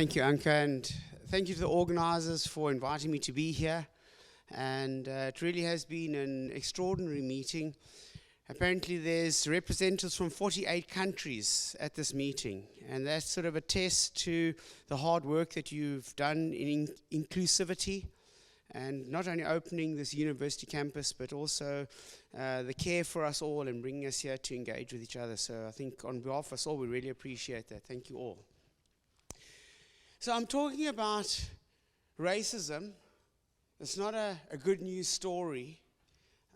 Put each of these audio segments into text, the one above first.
Thank you, Anka, and thank you to the organizers for inviting me to be here. And it really has been an extraordinary meeting. Apparently there's representatives from 48 countries at this meeting, and that's sort of a test to the hard work that you've done in inclusivity, and not only opening this university campus, but also the care for us all and bringing us here to engage with each other. So I think on behalf of us all, we really appreciate that. Thank you all. So I'm talking about racism. It's not a good news story.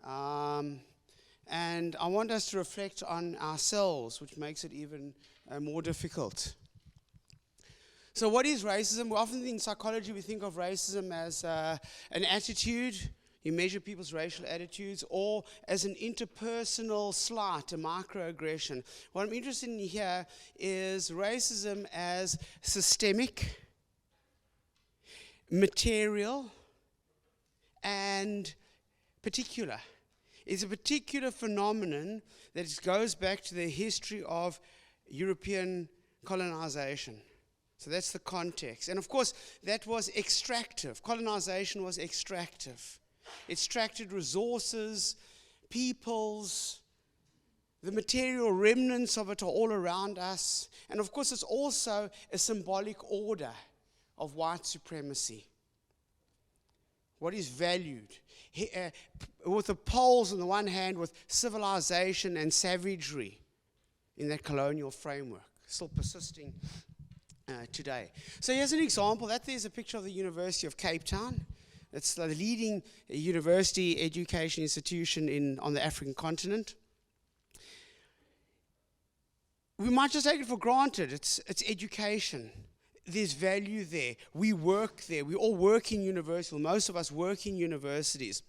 And I want us to reflect on ourselves, which makes it even more difficult. So what is racism? We often in psychology, we think of racism as an attitude. You measure people's racial attitudes, or as an interpersonal slight, a microaggression. What I'm interested in here is racism as systemic, material, and particular. It's a particular phenomenon that goes back to the history of European colonization. So that's the context. And of course, that was extractive. Colonization was extractive. It extracted resources, peoples, the material remnants of it are all around us. And of course, it's also a symbolic order of white supremacy. What is valued? With the poles on the one hand, with civilization and savagery in that colonial framework, still persisting today. So here's an example. That there's a picture of the University of Cape Town. It's the leading university education institution on the African continent. We might just take it for granted. It's education. There's value there. We work there. We all work in universities. Well, most of us work in universities.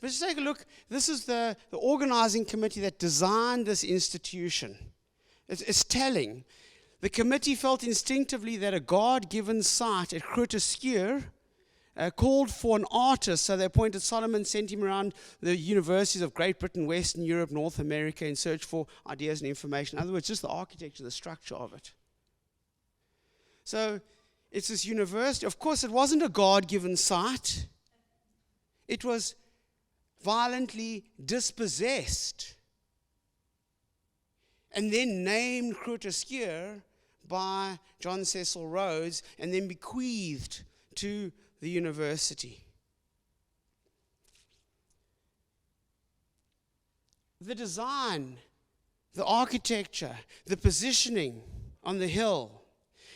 But just take a look. This is the organizing committee that designed this institution. It's telling. The committee felt instinctively that a God-given site at Groote Schuur called for an artist, so they appointed Solomon, sent him around the universities of Great Britain, Western Europe, North America in search for ideas and information. In other words, just the architecture, the structure of it. So it's this university. Of course, it wasn't a God-given site. It was violently dispossessed and then named Groote Schuur by John Cecil Rhodes and then bequeathed to the university. The design, the architecture, the positioning on the hill,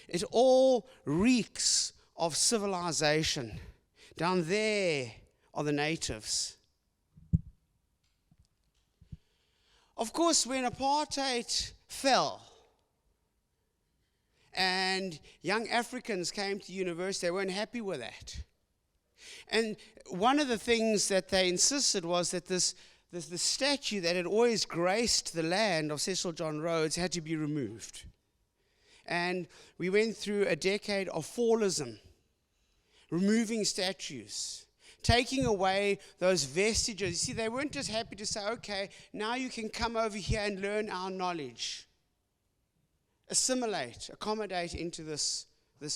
it all reeks of civilization. Down there are the natives. Of course, when apartheid fell and young Africans came to university, they weren't happy with that. And one of the things that they insisted was that the statue that had always graced the land of Cecil John Rhodes had to be removed. And we went through a decade of fallism, removing statues, taking away those vestiges. You see, they weren't just happy to say, okay, now you can come over here and learn our knowledge. Assimilate, accommodate into this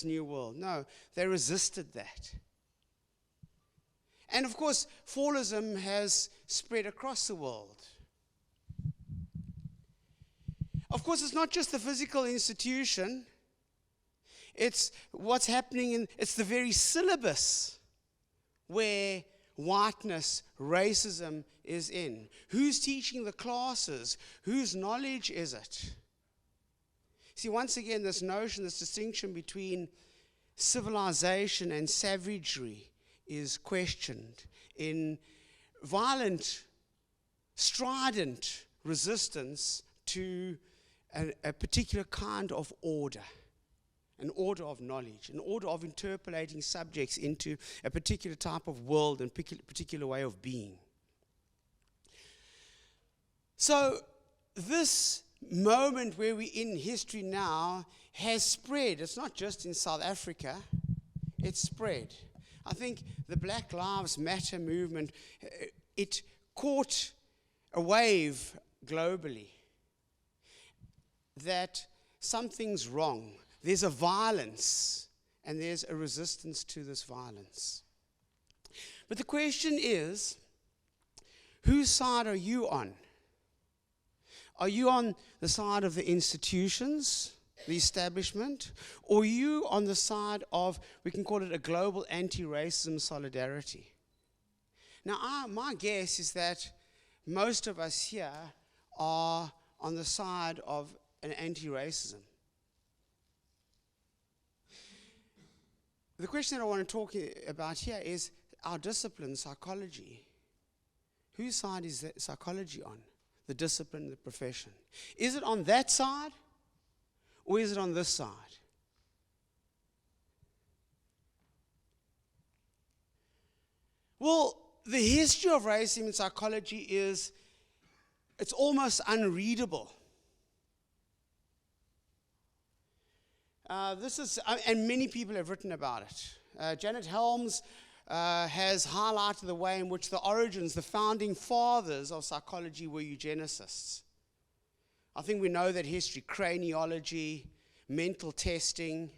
new world. No, they resisted that. And of course, fallism has spread across the world. Of course, it's not just the physical institution. It's what's happening it's the very syllabus where whiteness, racism is in. Who's teaching the classes? Whose knowledge is it? See, once again, this notion, this distinction between civilization and savagery is questioned in violent, strident resistance to a particular kind of order, an order of knowledge, an order of interpolating subjects into a particular type of world and particular way of being. So this moment where we're in history now has spread. It's not just in South Africa, it's spread. I think the Black Lives Matter movement, it caught a wave globally that something's wrong. There's a violence and there's a resistance to this violence. But the question is, whose side are you on? Are you on the side of the institutions, the establishment, or are you on the side of, we can call it a global anti-racism solidarity? Now, my guess is that most of us here are on the side of an anti-racism. The question that I want to talk about here is our discipline, psychology. Whose side is that psychology on? The discipline, the profession. Is it on that side, or is it on this side? Well, the history of racism in psychology it's almost unreadable. And many people have written about it. Janet Helms has highlighted the way in which the origins, the founding fathers of psychology were eugenicists. I think we know that history, craniology, mental testing.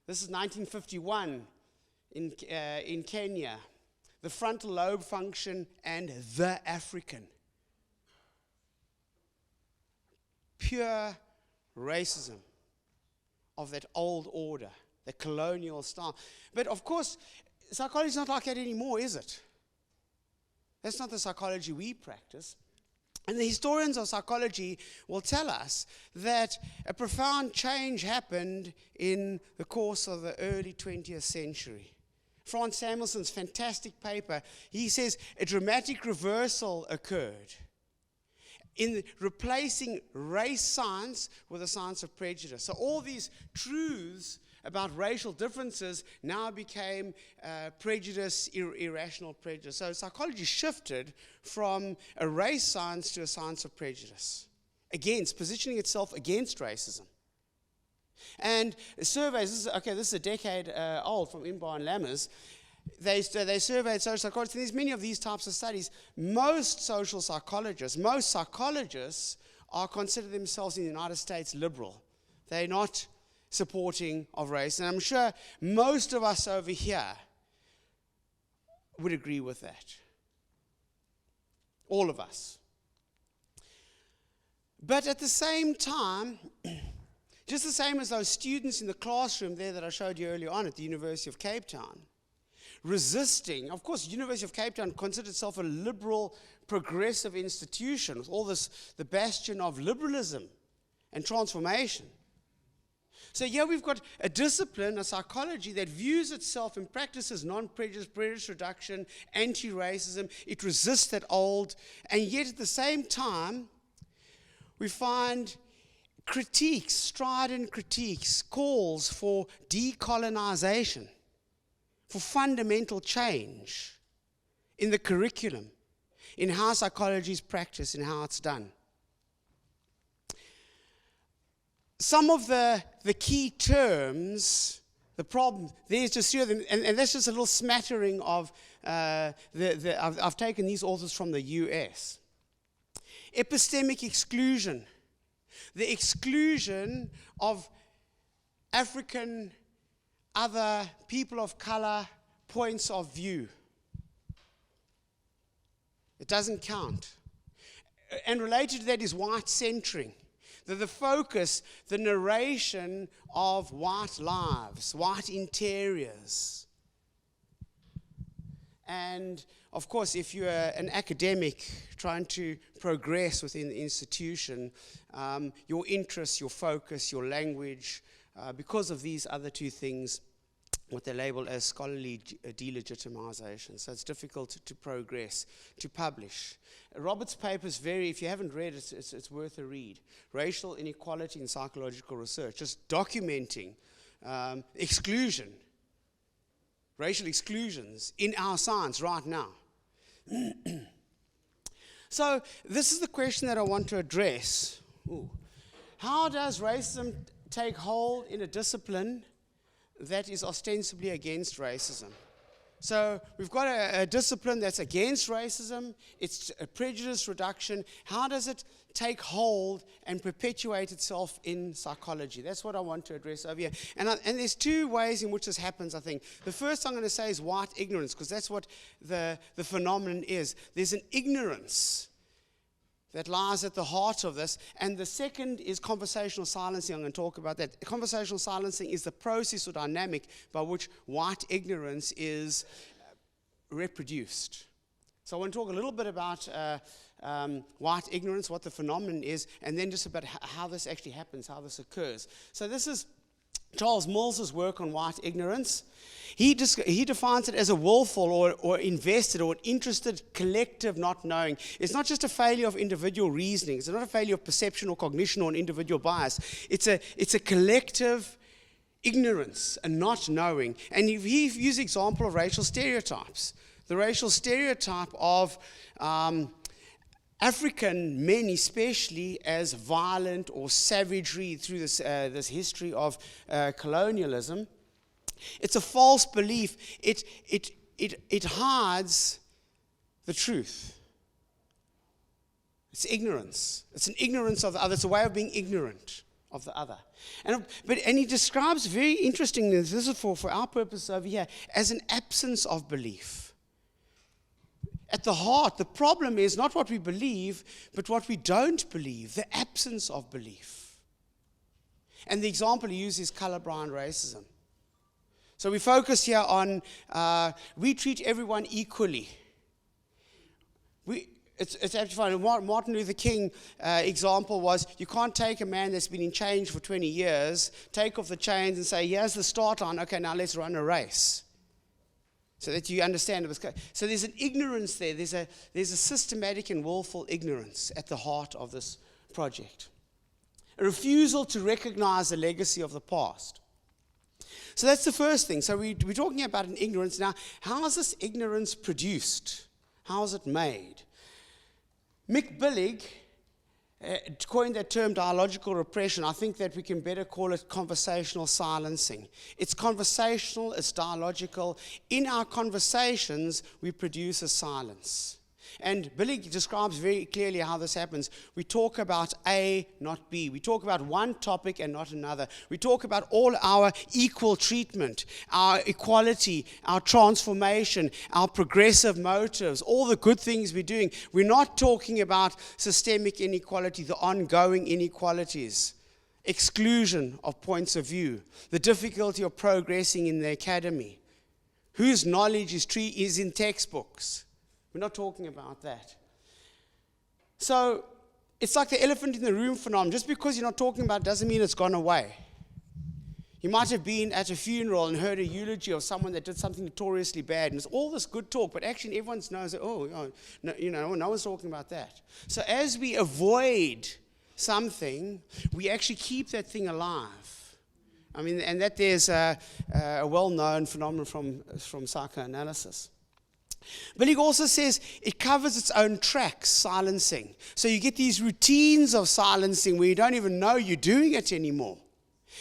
This is 1951 in Kenya. The frontal lobe function and the African. Pure racism of that old order, the colonial style. But of course, psychology is not like that anymore, is it? That's not the psychology we practice. And the historians of psychology will tell us that a profound change happened in the course of the early 20th century. Franz Samuelson's fantastic paper, he says a dramatic reversal occurred in replacing race science with the science of prejudice. So all these truths about racial differences now became prejudice, irrational prejudice. So psychology shifted from a race science to a science of prejudice, positioning itself against racism. And surveys, this is a decade old from Inbar and Lammers. They surveyed social psychologists, and there's many of these types of studies. Most psychologists are consider themselves in the United States liberal. They're not supporting of race. And I'm sure most of us over here would agree with that. All of us. But at the same time, just the same as those students in the classroom there that I showed you earlier on at the University of Cape Town, resisting, of course, University of Cape Town considered itself a liberal, progressive institution with all this, the bastion of liberalism and transformation. So here we've got a discipline, a psychology that views itself and practices non-prejudice, prejudice reduction, anti-racism. It resists that old, and yet at the same time, we find critiques, strident critiques, calls for decolonization, for fundamental change in the curriculum, in how psychology is practiced and how it's done. Some of the key terms, the problem, there's just 3 of them, and that's just a little smattering of, I've taken these authors from the US. Epistemic exclusion, the exclusion of African, other people of color, points of view. It doesn't count. And related to that is white centering. The focus, the narration of white lives, white interiors. And of course, if you're an academic trying to progress within the institution, your interests, your focus, your language, because of these other 2 things, what they label as scholarly delegitimization. So it's difficult to progress, to publish. Robert's paper is if you haven't read it, it's worth a read. Racial Inequality in Psychological Research, just documenting exclusion, racial exclusions in our science right now. So this is the question that I want to address. How does racism take hold in a discipline that is ostensibly against racism? So we've got a discipline that's against racism. It's a prejudice reduction. How does it take hold and perpetuate itself in psychology? That's what I want to address over here. And there's two ways in which this happens, I think. The first I'm going to say is white ignorance, because that's what the phenomenon is. There's an ignorance that lies at the heart of this. And the second is conversational silencing. I'm going to talk about that. Conversational silencing is the process or dynamic by which white ignorance is reproduced. So I want to talk a little bit about white ignorance, what the phenomenon is, and then just about how this actually happens, how this occurs. So this is Charles Mills's work on white ignorance. He defines it as a willful or invested or interested collective not knowing. It's not just a failure of individual reasoning. It's not a failure of perception or cognition or an individual bias. It's a collective ignorance and not knowing. And he used the example of racial stereotypes. The racial stereotype of African men especially as violent or savagery through this history of colonialism. It's a false belief. It hides the truth. It's ignorance. It's an ignorance of the other. It's a way of being ignorant of the other. And he describes very interestingly, this is for our purpose over here, as an absence of belief. At the heart, the problem is not what we believe, but what we don't believe, the absence of belief. And the example he uses is colorblind racism. So we focus here on, we treat everyone equally. It's actually fine. Martin Luther King example was, you can't take a man that's been in chains for 20 years, take off the chains and say, here's the start line, okay, now let's run a race. So that you understand it. So there's an ignorance there. There's a systematic and willful ignorance at the heart of this project. A refusal to recognize the legacy of the past. So that's the first thing. So we're talking about an ignorance. Now, how is this ignorance produced? How is it made? Mick Billig coined that term dialogical repression. I think that we can better call it conversational silencing. It's conversational, it's dialogical. In our conversations, we produce a silence. And Billig describes very clearly how this happens. We talk about A, not B. We talk about one topic and not another. We talk about all our equal treatment, our equality, our transformation, our progressive motives, all the good things we're doing. We're not talking about systemic inequality, the ongoing inequalities, exclusion of points of view, the difficulty of progressing in the academy, whose knowledge is in textbooks. We're not talking about that. So it's like the elephant in the room phenomenon. Just because you're not talking about it doesn't mean it's gone away. You might have been at a funeral and heard a eulogy of someone that did something notoriously bad, and it's all this good talk, but actually everyone knows that, no one's talking about that. So as we avoid something, we actually keep that thing alive. I mean, and that there's a well-known phenomenon from psychoanalysis. But he also says it covers its own tracks, silencing. So you get these routines of silencing where you don't even know you're doing it anymore.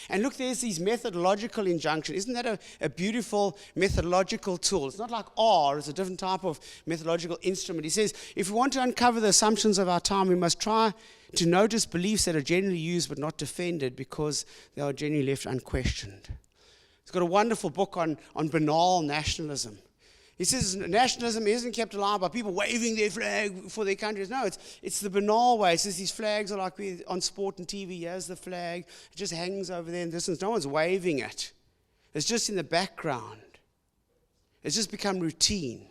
And look, there's these methodological injunctions. Isn't that a beautiful methodological tool? It's not like R, it's a different type of methodological instrument. He says, if we want to uncover the assumptions of our time, we must try to notice beliefs that are generally used but not defended because they are generally left unquestioned. He's got a wonderful book on banal nationalism. He says nationalism isn't kept alive by people waving their flag for their countries. No, it's the banal way. He says these flags are like on sport and TV. Here's the flag. It just hangs over there in the distance. No one's waving it. It's just in the background. It's just become routine.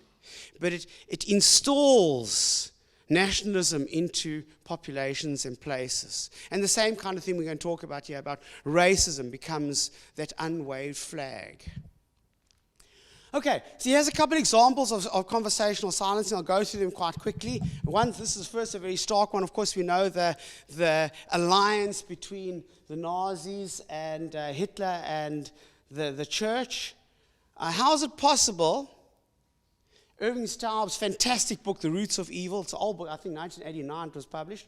But it installs nationalism into populations and places. And the same kind of thing we're going to talk about here, about racism, becomes that unwaved flag. Okay, so here's a couple of examples of conversational silencing. I'll go through them quite quickly. This is first a very stark one. Of course, we know the alliance between the Nazis and Hitler and the church. How is it possible? Irving Staub's fantastic book, The Roots of Evil. It's an old book, I think 1989 it was published.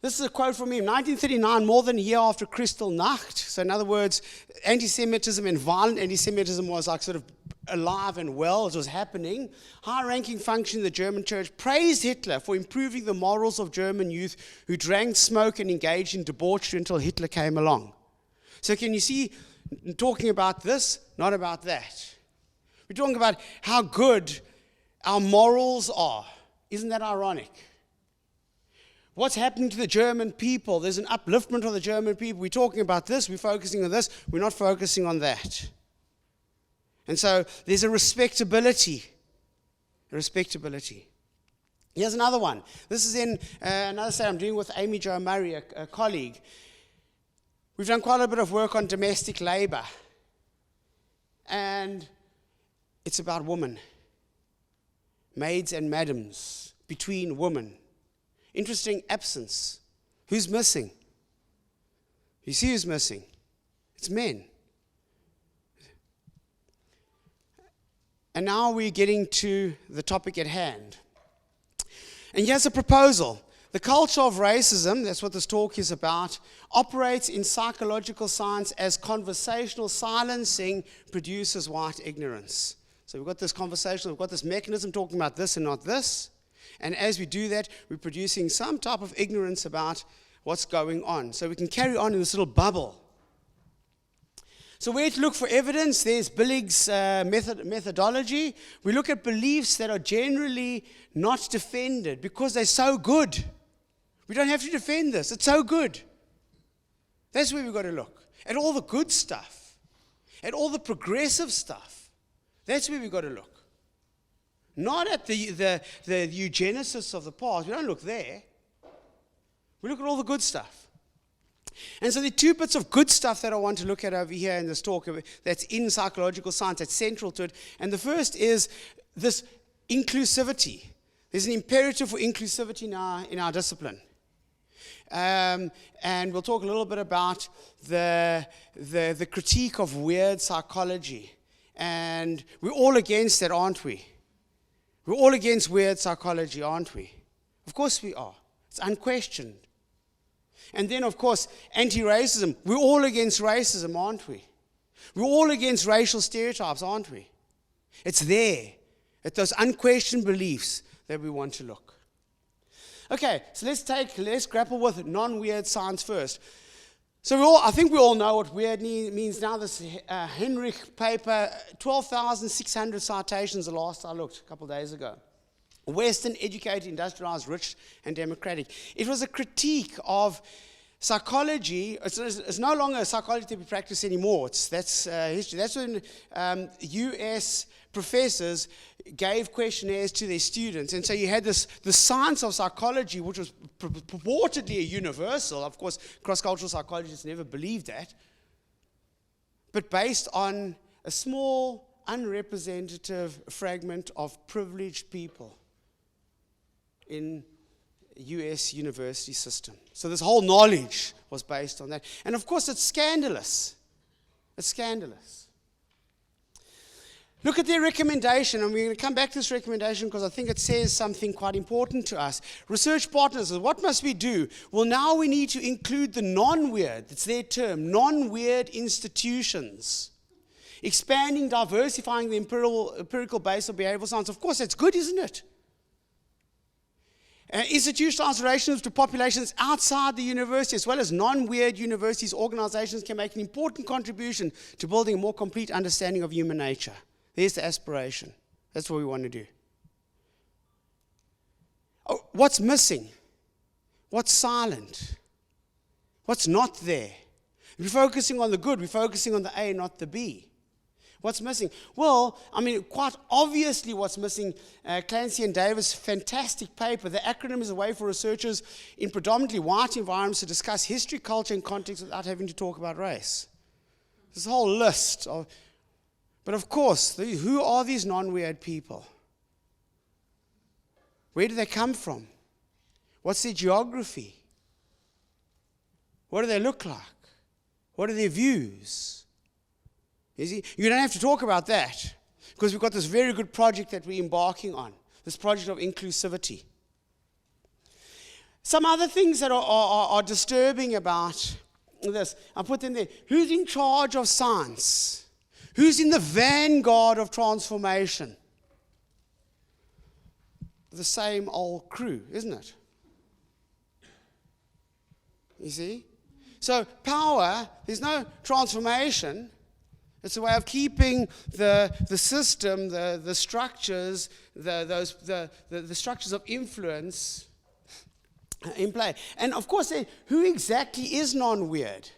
This is a quote from him, 1939, more than a year after Kristallnacht. So in other words, anti-Semitism and violent anti-Semitism was like sort of alive and well, it was happening, high-ranking function in the German church praised Hitler for improving the morals of German youth who drank, smoked, and engaged in debauchery until Hitler came along. So can you see, talking about this, not about that. We're talking about how good our morals are. Isn't that ironic? What's happening to the German people? There's an upliftment of the German people. We're talking about this, we're focusing on this, we're not focusing on that. And so there's a respectability. Here's another one. This is in another study I'm doing with Amy Jo Murray, a colleague. We've done quite a bit of work on domestic labor. And it's about women. Maids and madams, between women. Interesting absence. Who's missing? You see who's missing? It's men. And now we're getting to the topic at hand. And here's a proposal. The culture of racism, that's what this talk is about, operates in psychological science as conversational silencing produces white ignorance. So we've got this conversation, we've got this mechanism talking about this and not this. And as we do that, we're producing some type of ignorance about what's going on. So we can carry on in this little bubble. So where to look for evidence? There's Billig's methodology. We look at beliefs that are generally not defended because they're so good. We don't have to defend this. It's so good. That's where we've got to look. At all the good stuff. At all the progressive stuff. That's where we've got to look. Not at the eugenicists of the past. We don't look there. We look at all the good stuff. And so there are two bits of good stuff that I want to look at over here in this talk that's in psychological science, that's central to it. And the first is this inclusivity. There's an imperative for inclusivity in our discipline. And we'll talk a little bit about the critique of weird psychology. And we're all against that, aren't we? We're all against weird psychology, aren't we? Of course we are. It's unquestioned. And then, of course, anti-racism. We're all against racism, aren't we? We're all against racial stereotypes, aren't we? It's there. It's those unquestioned beliefs that we want to look. Okay, so let's grapple with non-weird science first. So I think we all know what weird means now. This Henrich paper, 12,600 citations the last I looked a couple of days ago. Western, educated, industrialized, rich, and democratic. It was a critique of psychology. It's no longer a psychology that we practice anymore. That's history. That's when US professors gave questionnaires to their students. And so you had the science of psychology, which was purportedly a universal. Of course, cross-cultural psychologists never believed that. But based on a small, unrepresentative fragment of privileged people in US university system. So this whole knowledge was based on that. And of course, it's scandalous. It's scandalous. Look at their recommendation, and we're going to come back to this recommendation because I think it says something quite important to us. Research partners, what must we do? Well, now we need to include the non-weird, it's their term, non-weird institutions. Expanding, diversifying the empirical base of behavioral science. Of course, that's good, isn't it? Institutionalized relations to populations outside the university, as well as non-weird universities, organizations can make an important contribution to building a more complete understanding of human nature. There's the aspiration. That's what we want to do. Oh, what's missing? What's silent? What's not there? We're focusing on the good. We're focusing on the A, not the B. What's missing? Well, I mean, quite obviously what's missing, Clancy and Davis' fantastic paper. The acronym is a way for researchers in predominantly white environments to discuss history, culture, and context without having to talk about race. This whole list of... But of course, who are these non-weird people? Where do they come from? What's their geography? What do they look like? What are their views? You don't have to talk about that because we've got this very good project that we're embarking on, this project of inclusivity. Some other things that are disturbing about this, I put them there. Who's in charge of science? Who's in the vanguard of transformation? The same old crew, isn't it? You see? So power, there's no transformation. It's a way of keeping the system, the structures, the structures of influence in play. And of course, who exactly is non-weird?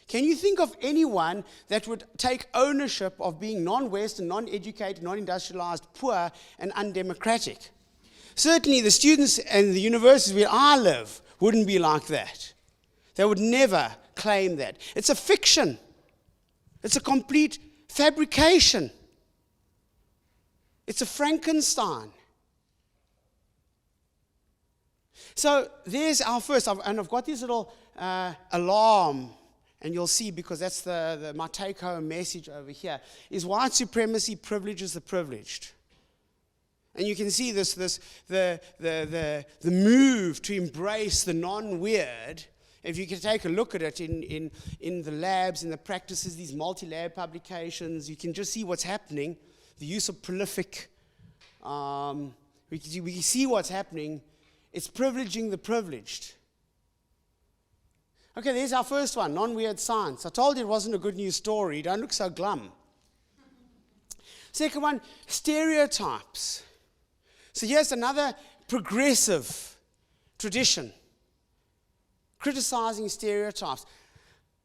Can you think of anyone that would take ownership of being non-Western, non-educated, non-industrialized, poor, and undemocratic? Certainly the students and the universities where I live wouldn't be like that. They would never claim that. It's a fiction. It's a complete fabrication. It's a Frankenstein. So there's our first, and I've got this little alarm, and you'll see, because that's my take-home message over here, is white supremacy privileges the privileged. And you can see the move to embrace the non-weird. If you can take a look at it in the labs, in the practices, these multi-lab publications, you can just see what's happening. The use of prolific, we see what's happening. It's privileging the privileged. Okay, there's our first one, non-weird science. I told you it wasn't a good news story. Don't look so glum. Second one, stereotypes. So here's another progressive tradition, criticizing stereotypes.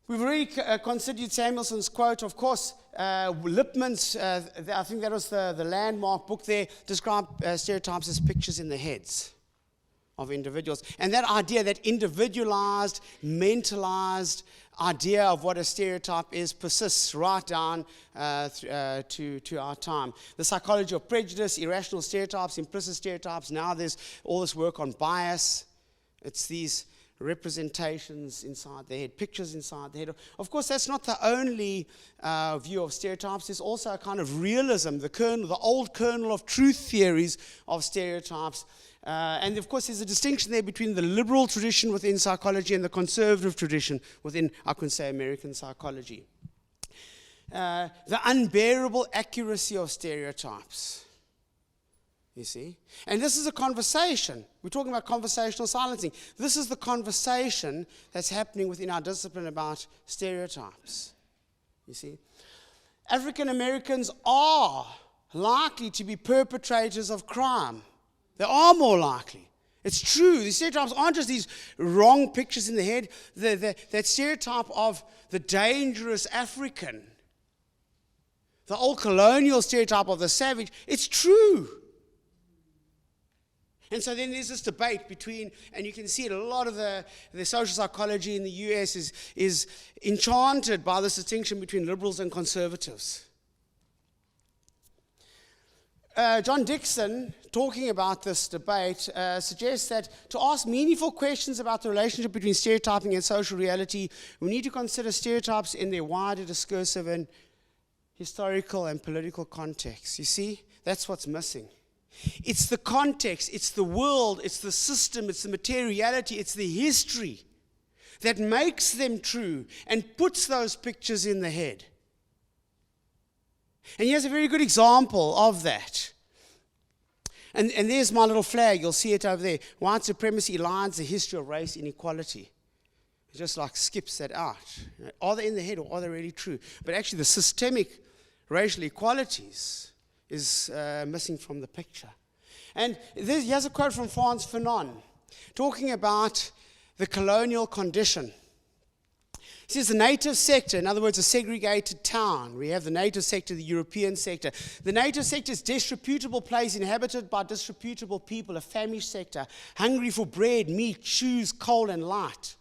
We've already considered Samuelson's quote. Of course, Lippmann's, I think that was the landmark book there, described stereotypes as pictures in the heads of individuals. And that idea, that individualized, mentalized idea of what a stereotype is, persists right down to our time. The psychology of prejudice, irrational stereotypes, implicit stereotypes. Now there's all this work on bias. It's these representations inside the head, pictures inside the head. Of course, that's not the only view of stereotypes. There's also a kind of realism, the old kernel of truth theories of stereotypes. And of course, there's a distinction there between the liberal tradition within psychology and the conservative tradition within, I can say, American psychology. The unbearable accuracy of stereotypes. You see? And this is a conversation. We're talking about conversational silencing. This is the conversation that's happening within our discipline about stereotypes. You see? African Americans are likely to be perpetrators of crime. They are more likely. It's true. These stereotypes aren't just these wrong pictures in the head. That stereotype of the dangerous African, the old colonial stereotype of the savage, it's true. And so then there's this debate between, and you can see it, a lot of the social psychology in the US is enchanted by this distinction between liberals and conservatives. John Dixon, talking about this debate, suggests that to ask meaningful questions about the relationship between stereotyping and social reality, we need to consider stereotypes in their wider discursive and historical and political context. You see, that's what's missing. It's the context, it's the world, it's the system, it's the materiality, it's the history that makes them true and puts those pictures in the head. And here's a very good example of that. And there's my little flag. You'll see it over there. White supremacy aligns the history of race inequality. It just like skips that out. Are they in the head or are they really true? But actually the systemic racial equalities is missing from the picture. And here's a quote from Frantz Fanon, talking about the colonial condition. He says the native sector, in other words, a segregated town. We have the native sector, the European sector. The native sector is a disreputable place inhabited by disreputable people, a famished sector, hungry for bread, meat, shoes, coal, and light.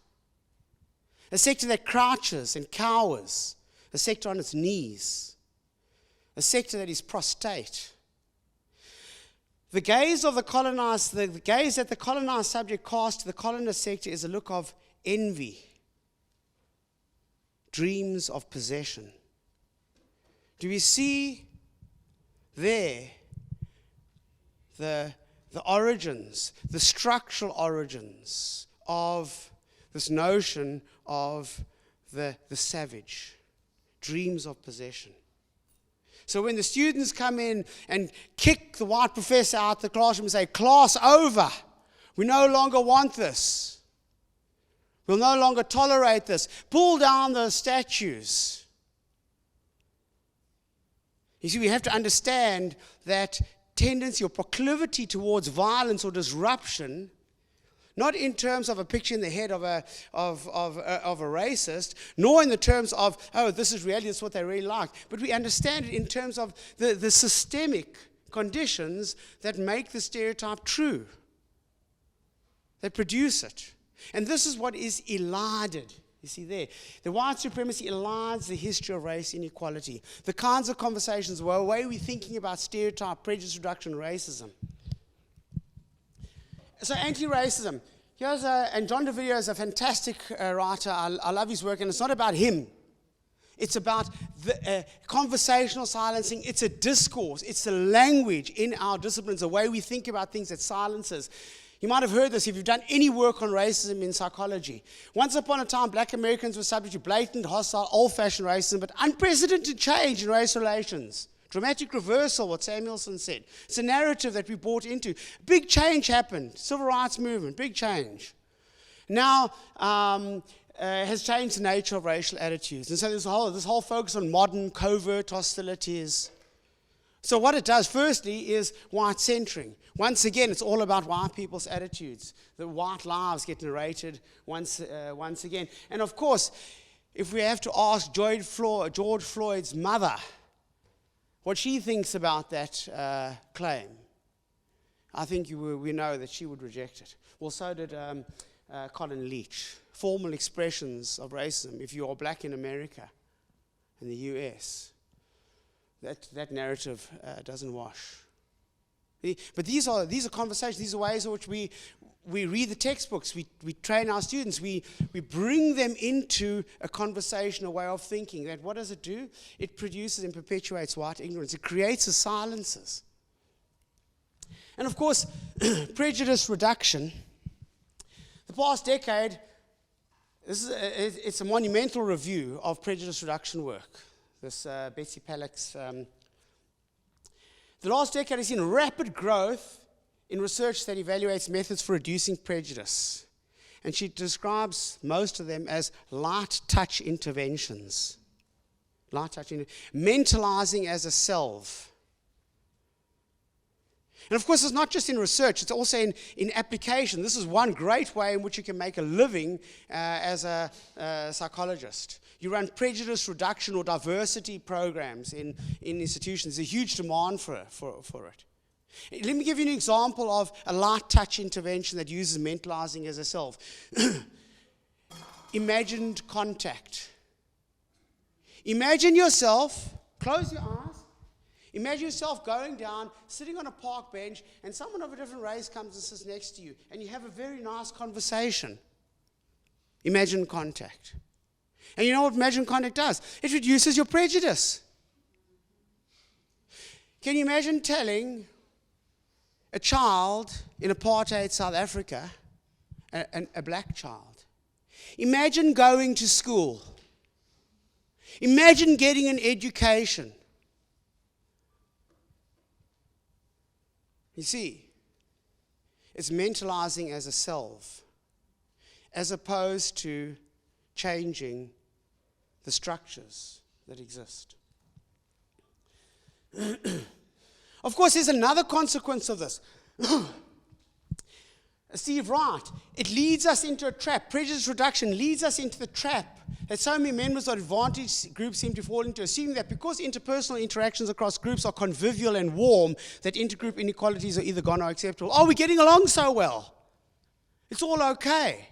A sector that crouches and cowers, a sector on its knees, a sector that is prostrate. The gaze of the colonized, the gaze that the colonized subject casts to the colonist sector is a look of envy, dreams of possession. Do we see there the origins, the structural origins of this notion of the savage, dreams of possession? So when the students come in and kick the white professor out the classroom and say, class over, we no longer want this. We'll no longer tolerate this. Pull down those statues. You see, we have to understand that tendency or proclivity towards violence or disruption, not in terms of a picture in the head of a racist, nor in the terms of, oh, this is reality, this is what they really like, but we understand it in terms of the systemic conditions that make the stereotype true, that produce it. And this is what is elided. You see there, the white supremacy elides the history of race inequality, the kinds of conversations, the way we're thinking about stereotype, prejudice reduction, racism. So anti-racism. And John DeVilliers is a fantastic writer. I love his work, and it's not about him. It's about the conversational silencing. It's a discourse. It's the language in our disciplines, the way we think about things that silences. You might have heard this if you've done any work on racism in psychology. Once upon a time, black Americans were subject to blatant, hostile, old-fashioned racism, but unprecedented change in race relations. Dramatic reversal, what Samuelson said. It's a narrative that we bought into. Big change happened. Civil rights movement, big change. Now has changed the nature of racial attitudes. And so there's this whole focus on modern covert hostilities. So what it does, firstly, is white centering. Once again, it's all about white people's attitudes. The white lives get narrated once again. And of course, if we have to ask George Floyd's mother what she thinks about that claim, I think we know that she would reject it. Well, so did Colin Leach. Formal expressions of racism, if you are black in America, in the US, that narrative doesn't wash. But these are conversations, these are ways in which we read the textbooks, we train our students, we bring them into a conversation, a way of thinking. That what does it do? It produces and perpetuates white ignorance. It creates the silences. And of course, prejudice reduction. The past decade, it's a monumental review of prejudice reduction work. This Betsy Paluck's. The last decade has seen rapid growth in research that evaluates methods for reducing prejudice. And she describes most of them as light touch interventions. Mentalizing as a salve. And of course, it's not just in research, it's also in application. This is one great way in which you can make a living as a psychologist. You run prejudice reduction or diversity programs in institutions. There's a huge demand for it. Let me give you an example of a light touch intervention that uses mentalizing as a self. Imagined contact. Imagine yourself, close your eyes, imagine yourself going down, sitting on a park bench, and someone of a different race comes and sits next to you, and you have a very nice conversation. Imagine contact. And you know what imagined contact does? It reduces your prejudice. Can you imagine telling a child in apartheid South Africa, a black child, imagine going to school, imagine getting an education. You see, it's mentalizing as a self, as opposed to changing the structures that exist. Of course, there's another consequence of this. Steve Wright, it leads us into a trap. Prejudice reduction leads us into the trap that so many members of advantaged groups seem to fall into, assuming that because interpersonal interactions across groups are convivial and warm, that intergroup inequalities are either gone or acceptable. Oh, we're getting along so well. It's all okay.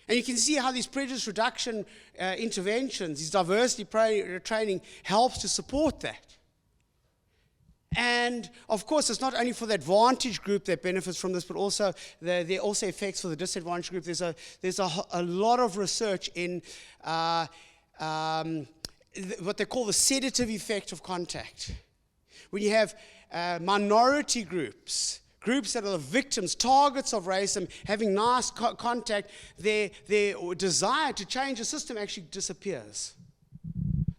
And you can see how these prejudice reduction interventions, these diversity training helps to support that. And of course, it's not only for the advantaged group that benefits from this, but also there are also effects for the disadvantaged group. There's a lot of research in what they call the sedative effect of contact. When you have minority groups that are the victims, targets of racism, having nice contact, their desire to change the system actually disappears.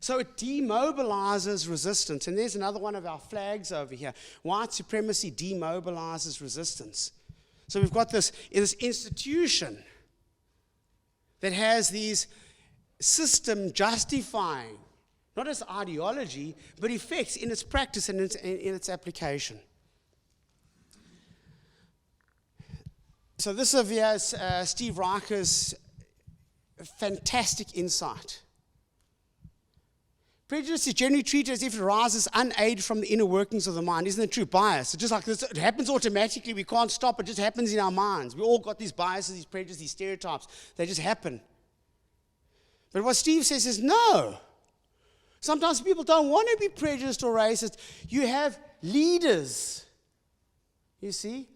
So it demobilizes resistance. And there's another one of our flags over here. White supremacy demobilizes resistance. So we've got this institution that has these system justifying, not as ideology, but effects in its practice and in its application. So this over here is Steve Reicher's fantastic insight. Prejudice is generally treated as if it arises unaided from the inner workings of the mind. Isn't it true? Bias. It's just like this, it happens automatically. We can't stop it. It just happens in our minds. We all got these biases, these prejudices, these stereotypes. They just happen. But what Steve says is no. Sometimes people don't want to be prejudiced or racist. You have leaders. You see?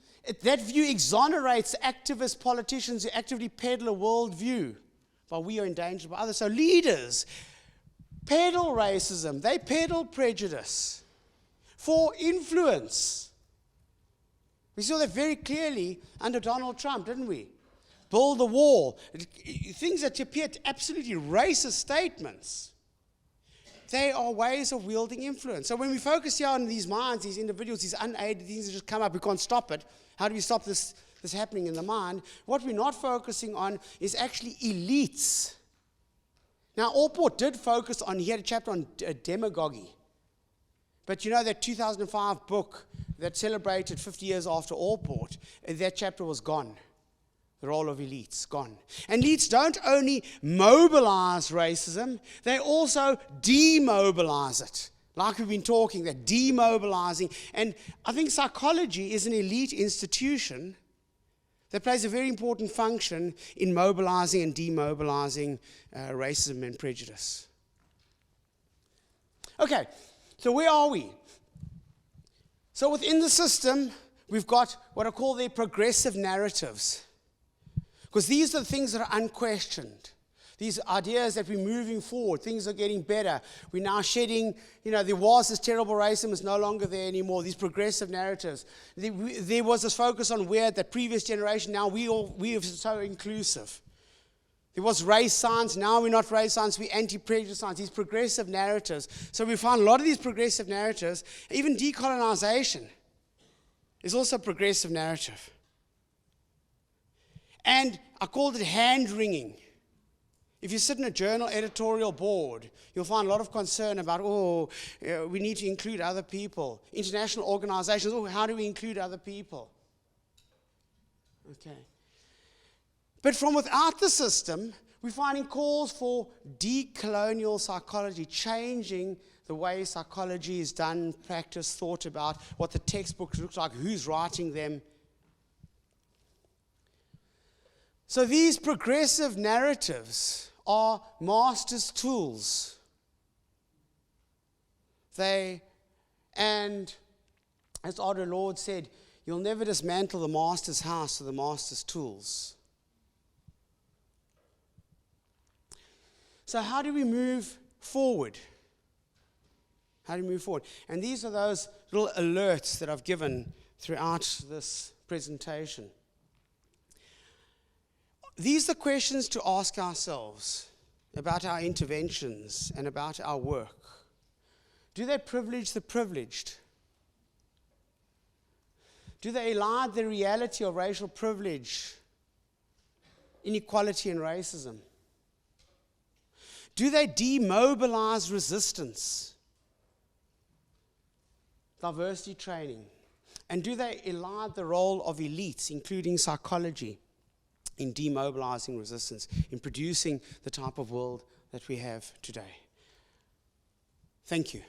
That view exonerates activist politicians who actively peddle a worldview, while we are endangered by others. So leaders peddle racism. They peddle prejudice for influence. We saw that very clearly under Donald Trump, didn't we? Build the wall. Things that appear absolutely racist statements. They are ways of wielding influence. So when we focus here on these minds, these individuals, these unaided things that just come up, we can't stop it. How do we stop this happening in the mind? What we're not focusing on is actually elites. Now, Allport did focus on, he had a chapter on demagogy. But you know that 2005 book that celebrated 50 years after Allport, that chapter was gone. The role of elites, gone. And elites don't only mobilize racism, they also demobilize it. Like we've been talking, they're demobilizing. And I think psychology is an elite institution that plays a very important function in mobilizing and demobilizing racism and prejudice. Okay, so where are we? So within the system, we've got what I call the progressive narratives. Because these are the things that are unquestioned. These ideas that we're moving forward, things are getting better. We're now shedding, there was this terrible racism, it's no longer there anymore. These progressive narratives. There was this focus on where the previous generation, now we are so inclusive. There was race science, now we're not race science, we're anti-prejudice science. These progressive narratives. So we find a lot of these progressive narratives, even decolonization is also a progressive narrative. And I called it hand-wringing. If you sit in a journal editorial board, you'll find a lot of concern about, we need to include other people. International organizations, how do we include other people? Okay. But from without the system, we're finding calls for decolonial psychology, changing the way psychology is done, practiced, thought about, what the textbooks look like, who's writing them. So these progressive narratives are master's tools. And as our Lord said, you'll never dismantle the master's house or the master's tools. So how do we move forward? How do we move forward? And these are those little alerts that I've given throughout this presentation. These are questions to ask ourselves about our interventions and about our work. Do they privilege the privileged? Do they elide the reality of racial privilege, inequality, and racism? Do they demobilize resistance, diversity training? And do they elide the role of elites, including psychology, in demobilizing resistance, in producing the type of world that we have today? Thank you.